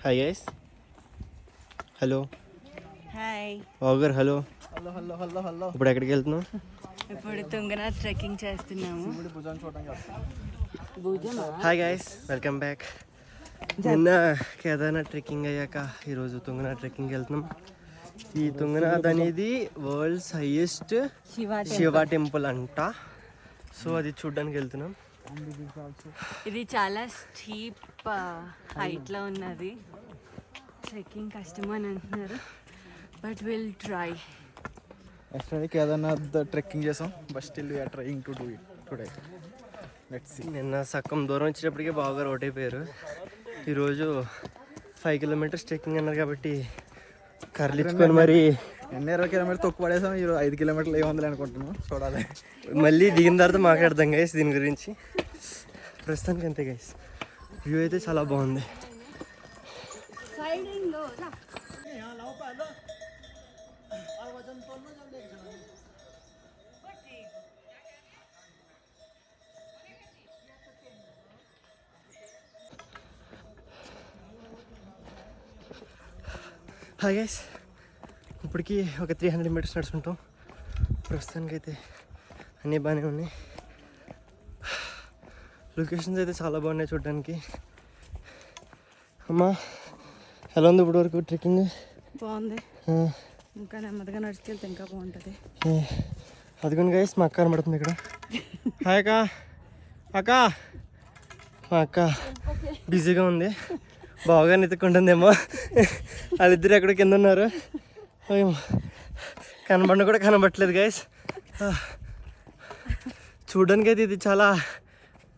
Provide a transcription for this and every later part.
Hi guys. Hello hi. ఓగర్ hello. Hello hello hello hello. ఇప్పుడు ఎక్కడికి వెళ్తున్నాం? ఇప్పుడు తుంగనాథ్ ట్రెక్కింగ్ చేస్తున్నాము. Hi guys, welcome back. నిన్న కేదార్నాథ్ ట్రెక్కింగ్ అయ్యాక ఈరోజు తుంగనాథ్ ట్రెక్కింగ్కి వెళ్తున్నాం. ఈ తుంగనాథ్ అనేది వరల్డ్స్ హైయెస్ట్ శివ టెంపుల్ అంట. సో అది చూడడానికి వెళ్తున్నాం. ఇది చాలా స్టీప్ హైట్లో ఉన్నది. ట్రెక్కింగ్ కష్టం అని అంటున్నారు, but will try. Actually Kedarnath trekking చేసాం, but still we are trying to do it today. Let's see. నిన్న సగం దూరం వచ్చేటప్పటికే బాగా రోట్ అయిపోయారు. ఈరోజు 5 కిలోమీటర్స్ ట్రెక్కింగ్ అన్నారు కాబట్టి కర్లిచ్చుకొని మరి 20 కిలోమీటర్ తక్కువ పడేసాం. ఈరోజు 5 కిలోమీటర్లు ఏముంది అనుకుంటున్నాం, చూడాలి. మళ్ళీ దిగిన తర్వాత మాట్లాడదాం గైస్ దీని గురించి. ప్రస్తుతానికి అంతే గైస్. వ్యూ అయితే చాలా బాగుంది. హాయ్ గైస్, ఇప్పటికి ఒక 300 మీటర్స్ నడుచుకుంటాం. ప్రస్తుతానికైతే అన్నీ బాగానే ఉన్నాయి. లొకేషన్స్ అయితే చాలా బాగున్నాయి చూడడానికి. అమ్మా ఎలా ఉంది ఇప్పుడు వరకు ట్రెక్కింగ్? బాగుంది. ఇంకా నెమ్మదిగా నడుచుకెళ్తే ఇంకా బాగుంటుంది. అదిగోండి గైస్, మా అక్క కనబడుతుంది ఇక్కడ. హాయ్ అక్క. అక్క, మా అక్క బిజీగా ఉంది, బాగా నెత్తుకుంటుందేమో. వాళ్ళిద్దరు ఎక్కడ కింద ఉన్నారు, కనబడిన కూడా కనబట్టలేదు గైస్. చూడడానికి అయితే ఇది చాలా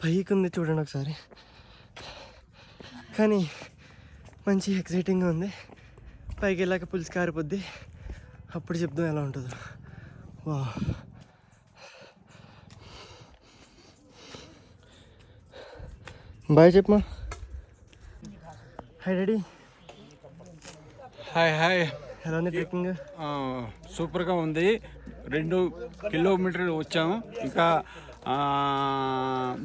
పైకి ఉంది, చూడండి ఒకసారి. కానీ మంచి ఎక్సైటింగ్గా ఉంది. పైకి వెళ్ళాక పులిసి కారిపోద్ది, అప్పుడు చెప్దాం ఎలా ఉంటుందో. వా, బాయ్ చెప్పమా. Hi daddy. Hi hi. ఎలా ఉంది ట్రెక్కింగ్? సూపర్గా ఉంది. 2 కిలోమీటర్లు వచ్చాము, ఇంకా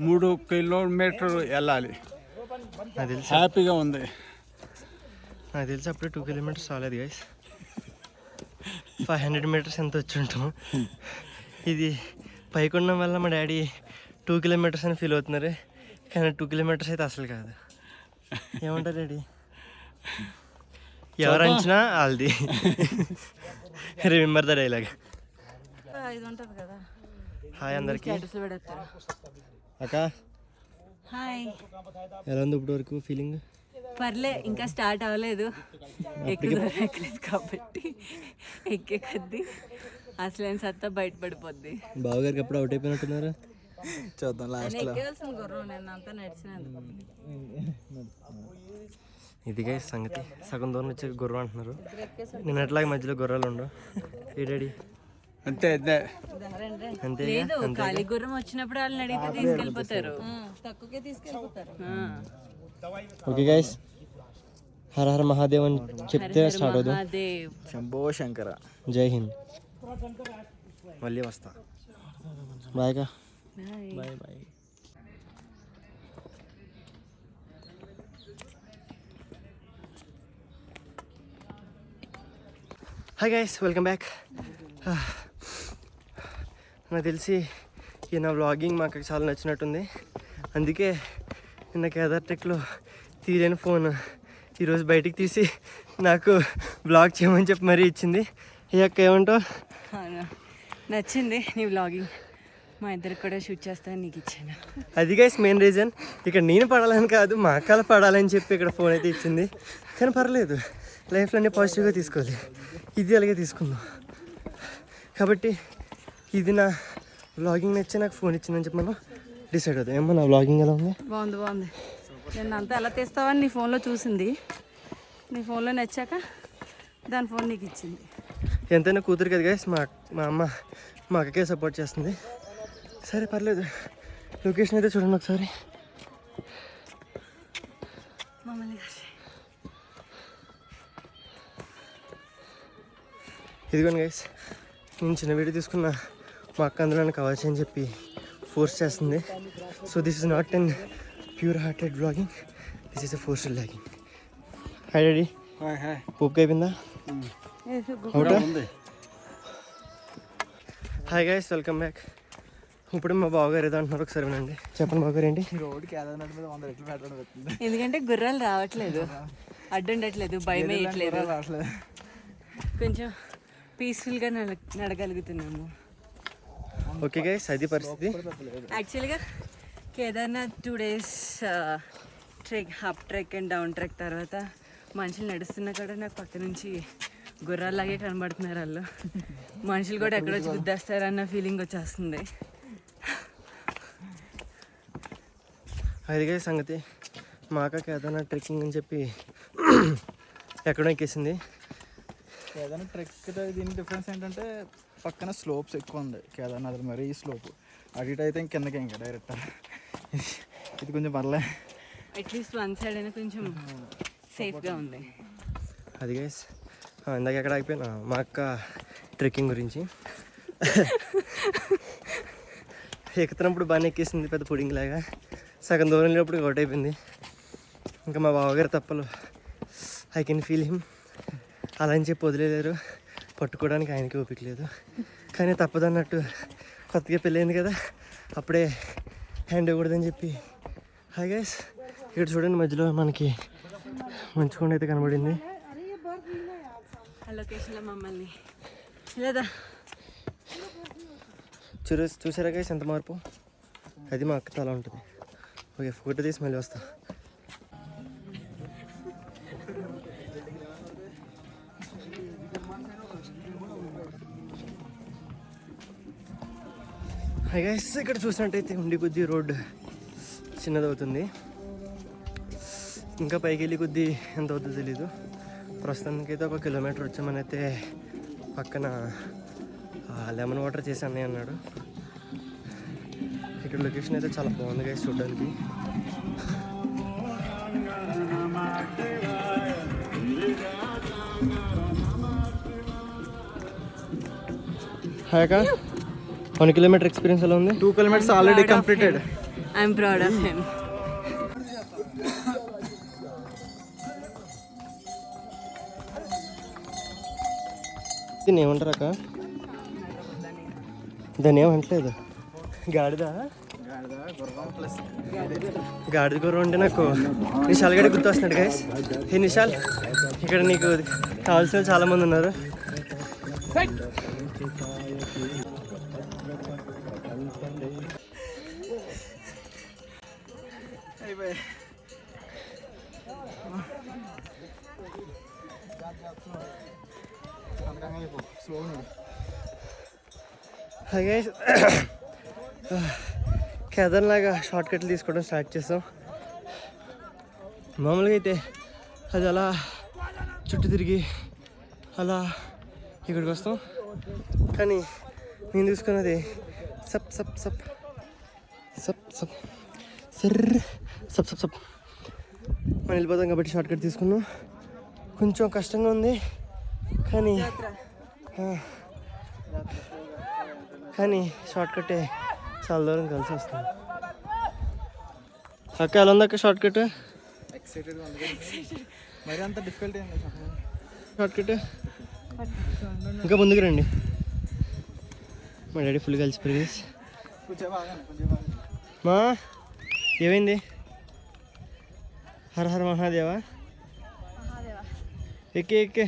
3 కిలోమీటర్లు వెళ్ళాలి. నాకు తెలిసి హ్యాపీగా ఉంది. అప్పుడే 2 కిలోమీటర్స్ రాలేదు గైస్. 500 మీటర్స్ ఎంత వచ్చి ఉంటాం. ఇది పైకి ఉండడం వల్ల మా డాడీ 2 కిలోమీటర్స్ అని ఫీల్ అవుతున్నారు, కానీ 2 కిలోమీటర్స్ అయితే అసలు కాదు. ఏమంటారు డాడీ? ఎవరు అంచనా వాళ్ళది. Remember the dialogue. హాయ్ అందరికి. అక్క హాయ్. ఎలా ఉంది ఇప్పుడు వరకు ఫీలింగ్? పర్లే, ఇంకా స్టార్ట్ అవ్వలేదు. ఎక్కలేదు కాబట్టి ఎక్కే కొద్ది అసలైన సత్తా బయటపడిపోద్ది. బావగారికి ఎప్పుడు అవుట్ అయిపోయినట్టున్నారు. చూద్దాం లాస్ట్లో. ఎక్కేయాల్సిన గుర్రం నేను అంతా నడిచినందుకు. ఇదిగా సంగతి. సగం దూరం వచ్చే గుర్రం అంటున్నారు. నేను ఎట్లాగ మధ్యలో గుర్రాలు ఉండవు. ఏ డాడీ? అంతే అంతే అంతే. లేదు, ఖాళీ గుర్రం వచ్చినప్పుడు వాళ్ళని అడిగితే తీసుకెళ్ళిపోతారు, తక్కువకే తీసుకెళ్ళిపోతారు. ఓకే గైస్, హర హర మహాదేవ్ అని చెప్తే స్టార్ట్ అవుతుంది. మహాదేవ్. శంభో శంకర. జై హింద్. మళ్ళీ వస్తా. బాయ్ గా. Bye bye. Hi guys, welcome back. నాకు తెలిసి ఈ నా వ్లాగింగ్ మాకు చాలా నచ్చినట్టుంది. అందుకే నిన్న కేదార్ ట్రెక్లో తీయలేని ఫోన్ ఈరోజు బయటికి తీసి నాకు బ్లాగ్ చేయమని చెప్పి మరీ ఇచ్చింది. ఈ అక్క ఏమంటావు? నచ్చింది నీ వ్లాగింగ్, మా ఇద్దరికి కూడా షూట్ చేస్తాను నీకు ఇచ్చాను. అది గైస్ మెయిన్ రీజన్. ఇక్కడ నేను పడాలని కాదు, మా అక్కల పడాలని చెప్పి ఇక్కడ ఫోన్ అయితే ఇచ్చింది. కానీ పర్లేదు, లైఫ్లో అన్నీ పాజిటివ్గా తీసుకోవాలి. ఇది అలాగే తీసుకుందాం. కాబట్టి ఇది నా వ్లాగింగ్ నచ్చి నాకు ఫోన్ ఇచ్చిందని చెప్పి మనం డిసైడ్ అవుతాం. ఏమో నా వ్లాగింగ్ ఎలా ఉంది? బాగుంది. నేను అంతా ఎలా తీస్తావని నీ ఫోన్లో చూసింది, నీ ఫోన్లో నచ్చాక దాని ఫోన్ నీకు ఇచ్చింది. ఎంతైనా కూతురు కదా గైస్. మా అమ్మ మా అక్కకే సపోర్ట్ చేస్తుంది. సరే పర్లేదు. లొకేషన్ అయితే చూడండి ఒకసారి. మమ్మల్ని ఇదిగోండి గైస్, నేను చిన్న వీడియో తీసుకున్న మా అక్క అందులో నాకు కావాల్సి అని చెప్పి ఫోర్స్ చేస్తుంది. So this is not an pure hearted vlogging, this is a forced vlogging. Hi daddy. Hi hi. పూక్ అయిపోయిందా? కూడా ఉంది. Hi guys, welcome back. ఇప్పుడు మా బావగారు ఏదో అంటున్నారు, ఒకసారి వినండి. చెప్పండి బావగారు ఏంటి? రోడ్ కేదార్నాథ్ మీద 100 రెట్లు పెట్టడం పెట్టింది. ఎందుకంటే గుర్రాలు రావట్లేదు, అడ్డుండట్లేదు, భయం వేయట్లేదు, రావట్లేదు. కొంచెం పీస్ఫుల్గా నడగలుగుతున్నాము. ఓకే గైస్, అది పరిస్థితి. యాక్చువల్గా Kedarnath 2 days trek, up trek and down trek తర్వాత మనుషులు నడుస్తున్నా కూడా నాకు పక్క నుంచి గుర్రాల్లాగే కనబడుతున్నారు వాళ్ళు. మనుషులు కూడా ఎక్కడొచ్చి గుద్దేస్తారన్న ఫీలింగ్ వచ్చేస్తుంది. అది గైస్ సంగతి. మా అక్క కేదార్నాథ్ ట్రెక్కింగ్ అని చెప్పి ఎక్కడో ఎక్కేసింది. కేదార్నాథ్ ట్రెక్ దీని డిఫరెన్స్ ఏంటంటే పక్కన స్లోప్స్ ఎక్కువ ఉంది. కేదార్నాథ్ మరీ స్లోప్ అటు ఇటు అయితే కిందకి ఇంకా డైరెక్ట్. ఇది కొంచెం పర్లే, అట్లీస్ట్ వన్ సైడ్ అయినా కొంచెం సేఫ్గా ఉంది. అది గైస్ ఇందాక ఎక్కడ ఆగిపోయినా మా అక్క ట్రెక్కింగ్ గురించి. ఎక్కుతున్నప్పుడు బాగానే ఎక్కేసింది, పెద్ద పుడింగ్ లాగా. సగం దూరం వెళ్ళినప్పుడు అవుట్ అయిపోయింది. ఇంకా మా బావగారు తప్పలు, ఐ కెన్ ఫీల్ హిమ్. అలా అని చెప్పి వదిలేరు, పట్టుకోవడానికి ఆయనకి ఓపిక లేదు. కానీ తప్పదన్నట్టు కొత్తగా పెళ్ళైంది కదా, అప్పుడే హ్యాండ్ ఇవ్వకూడదని చెప్పి. హాయ్ గైస్, ఇక్కడ చూడండి మధ్యలో మనకి మంచి కొండ అయితే కనబడింది. ఆ లొకేషన్లో మమ్మల్ని లేదా చూసారా గైస్ ఎంత మార్పు? అది మా అక్కతో అలా ఉంటుంది. ఓకే, ఫోటో తీసి మళ్ళీ వస్తా. హాయ్ గైస్, ఇక్కడ చూసినట్టయితే ఉండి కొద్దీ రోడ్ చిన్నదవుతుంది. ఇంకా పైకి వెళ్ళి కొద్దీ ఎంత అవుతుందో తెలీదు. ప్రస్తుతానికైతే 1 kilometer వచ్చామనైతే పక్కన లెమన్ వాటర్ చేసి అన్నయ్య అన్నాడు. ఇక్కడ లొకేషన్ అయితే చాలా బాగుంది గైస్ చూడడానికి. హాయ్ అక్క, 1 kilometer ఎక్స్పీరియన్స్ ఎలా ఉంది? 2 kilometers already completed. I'm proud of him. దీన్ని ఏమంటారు అక్క? దాన్ని ఏమంటలేదు. గాడిద గాడిద గుర్రం అంటే నాకు నిషాల్ గడి గుర్తు వస్తున్నాడు గైస్. ఏ నిషాల్, ఇక్కడ నీకు కావాల్సిన చాలామంది ఉన్నారు. హాయ్ గైస్, కేదార్లాగా షార్ట్ కట్లు తీసుకోవడం స్టార్ట్ చేస్తాం. మామూలుగా అయితే అది అలా చుట్టూ తిరిగి అలా ఇక్కడికి వస్తాం. కానీ నేను తీసుకున్నది సప్ సప్ సప్ సప్ సప్ సర్ర సప్ సప్ సప్ మనం వెళ్ళిపోతాం కాబట్టి షార్ట్ కట్ తీసుకున్నాం. కొంచెం కష్టంగా ఉంది కానీ షార్ట్ కట్టే చాలా దూరం కలిసి వస్తుంది. అక్క ఎలా ఉంది అక్క షార్ట్ కట్? ఎక్సైటెడ్గా ఉంది, మరి అంత డిఫికల్ట్ ఏం లేదు షార్ట్ కట్. ఇంకా ముందుకు రండి. మా డాడీ ఫుల్ కలిసిపోయి. మా ఏమైంది? హర హర మహాదేవా. ఎక్కే ఎక్కే.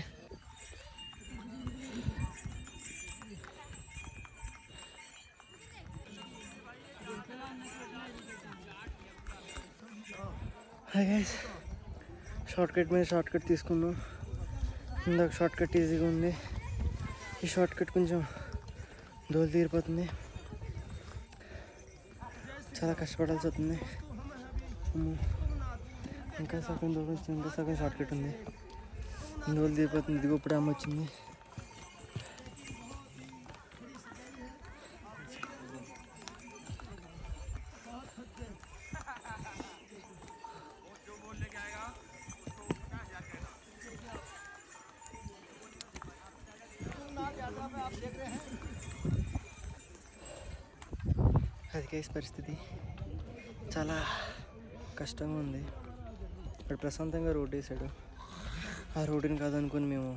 హాయ్ గైస్, షార్ట్ కట్ మీద షార్ట్ కట్ తీసుకున్నాం. ఇందాక షార్ట్ కట్ ఈజీగా ఉంది, ఈ షార్ట్ కట్ కొంచెం దోలు తీరిపోతుంది. చాలా కష్టపడాల్సి అవుతుంది. ఇంకా సగం దూరం వచ్చింది, ఇంకా సగం షార్ట్ కట్ ఉంది, దోలు తీరిపోతుంది. ఇదిగో ఇప్పుడు అమ్మ వచ్చింది. అది కేసు పరిస్థితి చాలా కష్టంగా ఉంది. ఇక్కడ ప్రశాంతంగా రోడ్ వేసాడు, ఆ రోడ్డుని కాదనుకుని మేము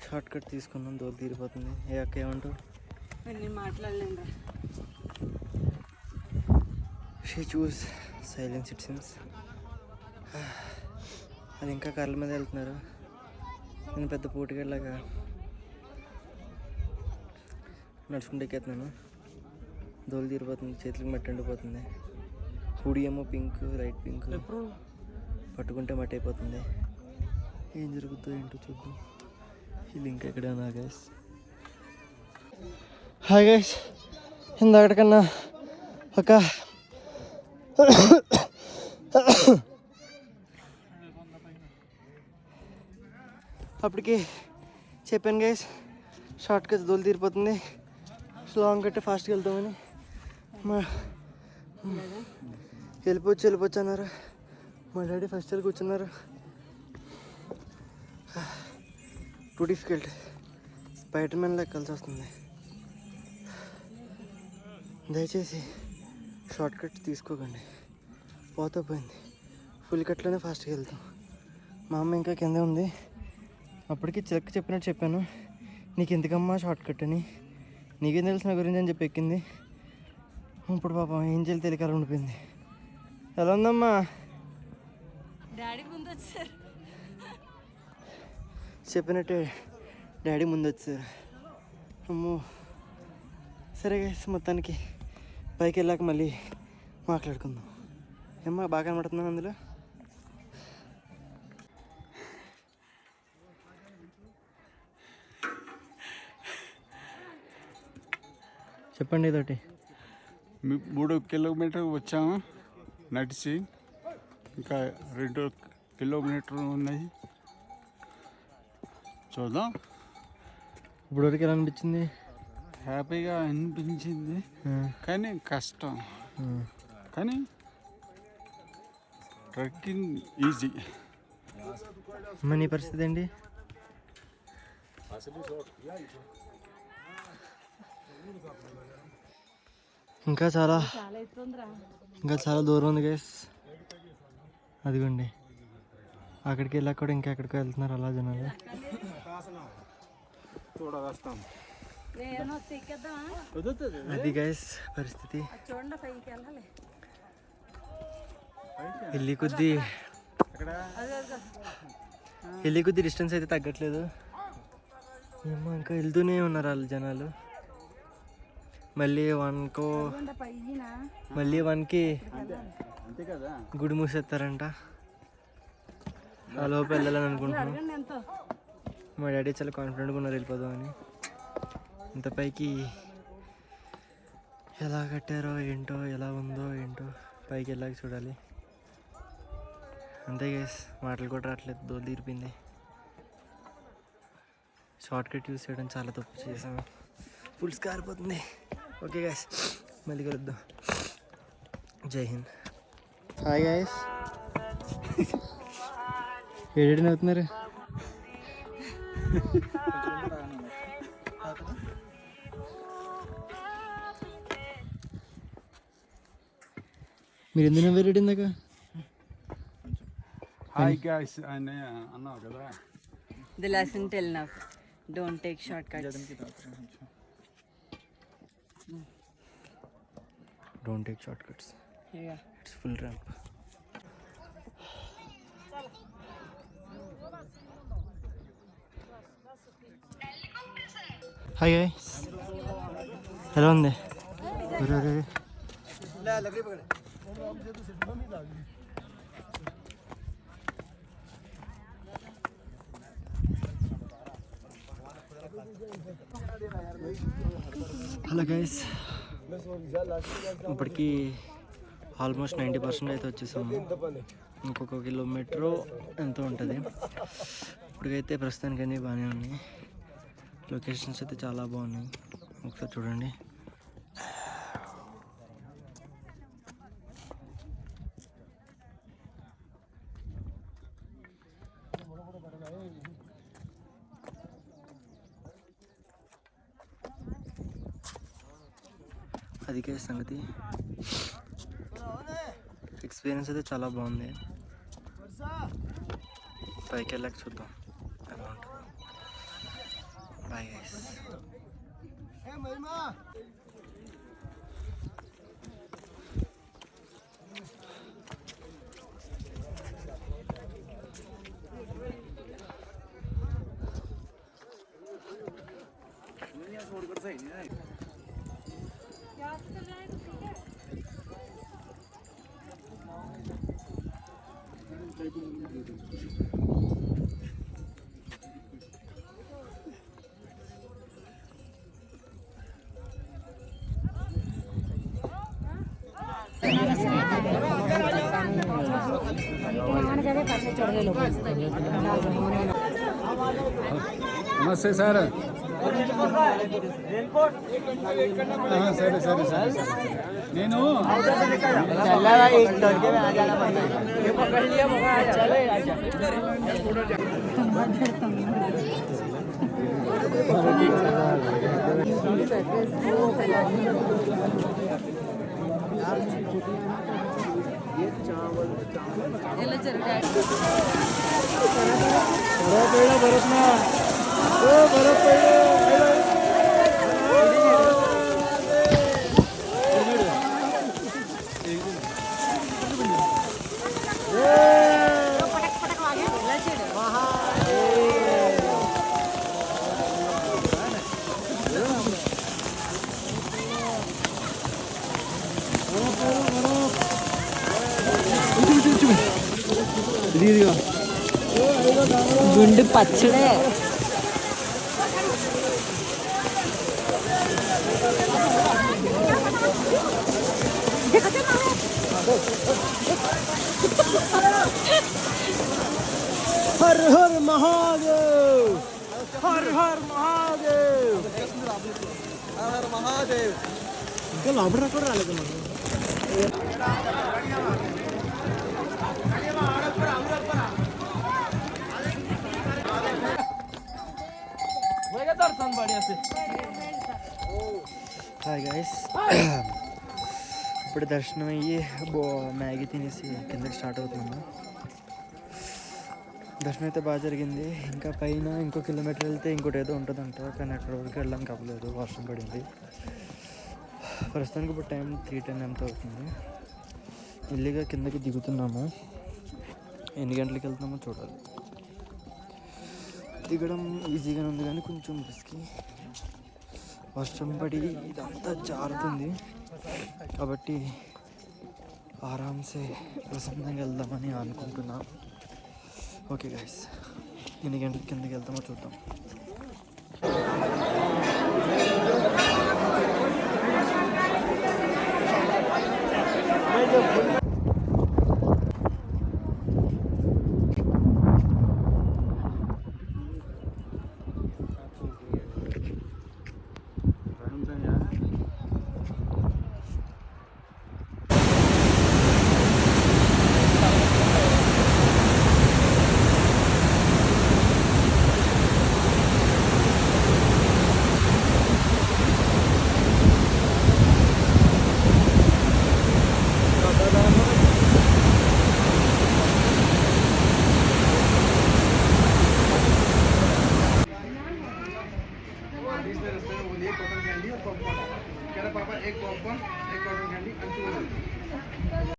షార్ట్ కట్ తీసుకున్నాం. దూరం తీరిపోతుంది. ఏ అక్క ఏమంటావు? నేను మాట్లాడలేను. She choose silence it seems. అది ఇంకా కర్రల మీద వెళ్తున్నారు. నేను పెద్ద పోటీకెళ్ళాక నడుచుకుంటూ ఎక్కేస్తున్నాను. దోలు తీరిపోతుంది, చేతులకు మట్టి ఎండిపోతుంది. హుడీ ఏమో పింక్, లైట్ పింక్, పట్టుకుంటే మట్టి అయిపోతుంది. ఏం జరుగుతుందో ఏంటో చూద్దాం. ఈ లింక్ ఎక్కడైనా గైస్. హాయ్ గైస్, ఇందాకటికన్నా ఒక అప్పటికి చెప్పాను గైస్, షార్ట్ కట్ దోలు తీరిపోతుంది, లాంగ్ కట్టే ఫాస్ట్గా వెళ్తామని. వెళ్ళిపోవచ్చు అన్నారు. మా డాడీ ఫస్ట్ ఇయర్ కూర్చున్నారు. Too difficult. స్పైడర్ మ్యాన్ లెక్కాల్సి వస్తుంది. దయచేసి షార్ట్ కట్ తీసుకోకండి, పోతా పోయింది. ఫుల్ కట్లోనే ఫాస్ట్గా వెళ్తాం. మా అమ్మ ఇంకా కిందే ఉంది. అప్పటికి చెక్ చెప్పినట్టు చెప్పాను, నీకు ఎందుకమ్మా షార్ట్ కట్ అని, నీకేం తెలుసు నా గురించి అని చెప్పి ఎక్కింది. ఇప్పుడు పాపం ఏం చేయాలి తెలియక ఉండిపోయింది. ఎలా ఉందమ్మా? డాడీ ముందు వచ్చారు. చెప్పినట్టే డాడీ ముందు వచ్చారు. అమ్మో. సరే గైస్, మొత్తానికి పైకి వెళ్ళాక మళ్ళీ మాట్లాడుకుందాం. ఏమ్మా బాగా కనబడుతున్నాను అందులో? చెప్పండి ఇదొకటి. 3 కిలోమీటర్లు వచ్చాము నడిచి, ఇంకా 2 కిలోమీటర్లు ఉన్నాయి. చూద్దాం. ఇప్పుడు వరకు ఎలా అనిపించింది? హ్యాపీగా అనిపించింది, కానీ కష్టం. కానీ ట్రెక్కింగ్ ఈజీ. అమ్మ నీ పరిస్థితి ఏంటి? ఇంకా చాలా దూరం ఉంది గైస్. అదిగోండి, అక్కడికి వెళ్ళాక కూడా ఇంకా ఎక్కడికో వెళ్తున్నారు అలా జనాలు. అది గైస్ పరిస్థితి. వెళ్ళి కొద్ది డిస్టెన్స్ అయితే తగ్గట్లేదు. ఏమో ఇంకా వెళ్తూనే ఉన్నారు వాళ్ళు జనాలు. మళ్ళీ 1కి గుడి మూసేస్తారంట. ఆ లోపు వెళ్ళాలని అనుకుంటున్నాం. మా డాడీ చాలా కాన్ఫిడెంట్గా ఉన్నారు వెళ్ళిపోదాం అని. ఇంత పైకి ఎలా కట్టారో ఏంటో, ఎలా ఉందో ఏంటో, పైకి వెళ్ళాక చూడాలి. అంతే గైస్, మాటలు కూడా రావట్లేదు, దోలు తీరిపోయింది. షార్ట్ కట్ యూస్ చేయడం చాలా తప్పు చేసాము. ఫుల్ కారిపోతుంది. ఓకే గైస్, మళ్ళీ కలుద్దాం. జై హింద్. హాయ్ గైస్, ఏడేడిని అవుతున్నారు? మీరు ఎందుకు నవ్వారు ఇందాక? హాయ్ గాయ్స్ అని అన్నావు కదా. The lesson till now, don't take shortcuts. Don't take shortcuts. Yeah. It's full ramp. Hi guys. ఎలా ఉంది? హలో గైస్, ఇప్పటికీ ఆల్మోస్ట్ 90% అయితే వచ్చేసాము. ఇంకొక కిలోమీటరు ఎంతో ఉంటుంది. ఇప్పటికైతే ప్రస్తుతానికి అన్నీ బాగానే ఉన్నాయి. లొకేషన్స్ అయితే చాలా బాగున్నాయి, ఒకసారి చూడండి. అదికే సంగతి. ఎక్స్పీరియన్స్ అయితే చాలా బాగుంది. పైకి వెళ్ళాక చూద్దాం. Bye guys. నమస్తే సార్. సరే సరే సరే నేను ఎలా జరుగుతాయి గుండు పచ్చడే. హర్ హర్ మహాదేవ్, హర్ హర్ మహాదేవ్, హర్ మహాదేవ్. ఇంకా లోపల కూడా రాలేదు మనం. హాయ్ గైస్, ఇప్పుడు దర్శనం అయ్యి మ్యాగీ తినేసి కిందకి స్టార్ట్ అవుతున్నాము. దర్శనం అయితే బాగా జరిగింది. ఇంకా పైన ఇంకో కిలోమీటర్ వెళ్తే ఇంకోటి ఏదో ఉంటుందంట, కానీ అక్కడ వరకు వెళ్ళడానికి అవ్వలేదు, వర్షం పడింది. ప్రస్తుతానికి ఇప్పుడు టైం 3:10 ఎంత అవుతుంది. ఇల్లుగా కిందకి దిగుతున్నాము. ఎన్ని గంటలకు వెళ్తామో చూడాలి. దిగడం ఈజీగానే ఉంది కానీ కొంచెం రిస్కీ. వర్షం పడి ఇదంతా జారుతుంది కాబట్టి ఆరామ్సే ప్రశాంతంగా వెళ్దామని అనుకుంటున్నాను. ఓకే గైస్, ఎన్ని గంటలకి కిందకి వెళ్తామో చూద్దాం. पापा एक पॉपकॉर्न, एक कॉटन कैंडी,